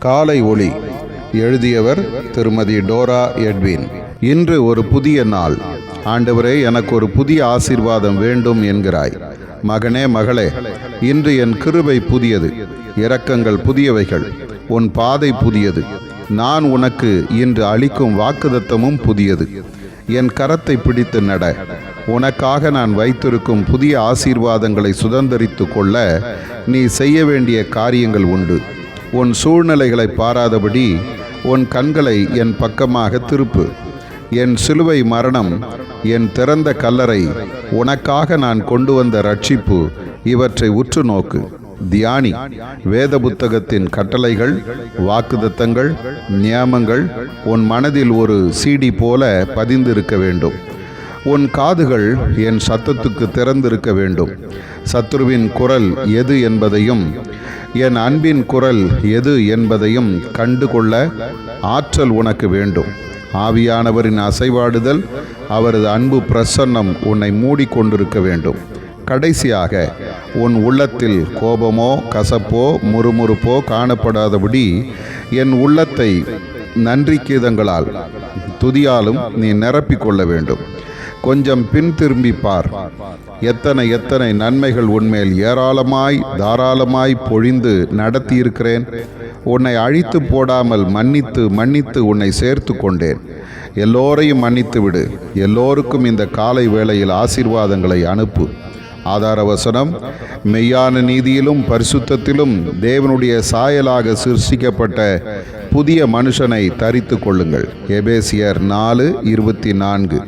காலை ஒளி. எழுதியவர் திருமதி டோரா எட்வின். இன்று ஒரு புதிய நாள். ஆண்டவரே, எனக்கு ஒரு புதிய ஆசீர்வாதம் வேண்டும் என்கிறாய். மகனே, மகளே, இன்று என் கிருபை புதியது, இரக்கங்கள் புதியவைகள், உன் பாதை புதியது. நான் உனக்கு இன்று அளிக்கும் வாக்குத்தத்தமும் புதியது. என் கரத்தை பிடித்து நட. உனக்காக நான் வைத்திருக்கும் புதிய ஆசீர்வாதங்களை சுதந்தரித்து கொள்ள நீ செய்ய வேண்டிய காரியங்கள் உண்டு. உன் சூழ்நிலைகளை பாராதபடி உன் கண்களை என் பக்கமாக திருப்பு. என் சிலுவை மரணம், என் திறந்த கல்லறை, உனக்காக நான் கொண்டு வந்த ரட்சிப்பு, இவற்றை உற்று நோக்கு. தியானி. வேத புத்தகத்தின் கட்டளைகள், வாக்குத்தத்தங்கள், நியமங்கள் உன் மனதில் ஒரு CD போல பதிந்திருக்க வேண்டும். உன் காதுகள் என் சத்தத்துக்கு திறந்திருக்க வேண்டும். சத்துருவின் குரல் எது என்பதையும் என் அன்பின் குரல் எது என்பதையும் கண்டு கொள்ள ஆற்றல் உனக்கு வேண்டும். ஆவியானவரின் அசைவாடுதல், அவரது அன்பு பிரசன்னம் உன்னை மூடிக்கொண்டிருக்க வேண்டும். கடைசியாக, உன் உள்ளத்தில் கோபமோ கசப்போ முறுமுறுப்போ காணப்படாதபடி என் உள்ளத்தை நன்றி கீதங்களால் துதியாலும் நீ நிரப்பிக்கொள்ள வேண்டும். கொஞ்சம் பின் திரும்பி பார். எத்தனை எத்தனை நன்மைகள் உன்மேல் ஏராளமாய் தாராளமாய் பொழிந்து நடத்தியிருக்கிறேன். உன்னை அழித்து போடாமல் மன்னித்து மன்னித்து உன்னை சேர்த்து கொண்டேன். எல்லோரையும் மன்னித்து விடு. எல்லோருக்கும் இந்த காலை வேளையில் ஆசீர்வாதங்களை அனுப்பு. ஆதார வசனம்: மெய்யான நீதியிலும் பரிசுத்தத்திலும் தேவனுடைய சாயலாக சிருஷ்டிக்கப்பட்ட புதிய மனுஷனை தரித்து கொள்ளுங்கள். எபேசியர் 4:24.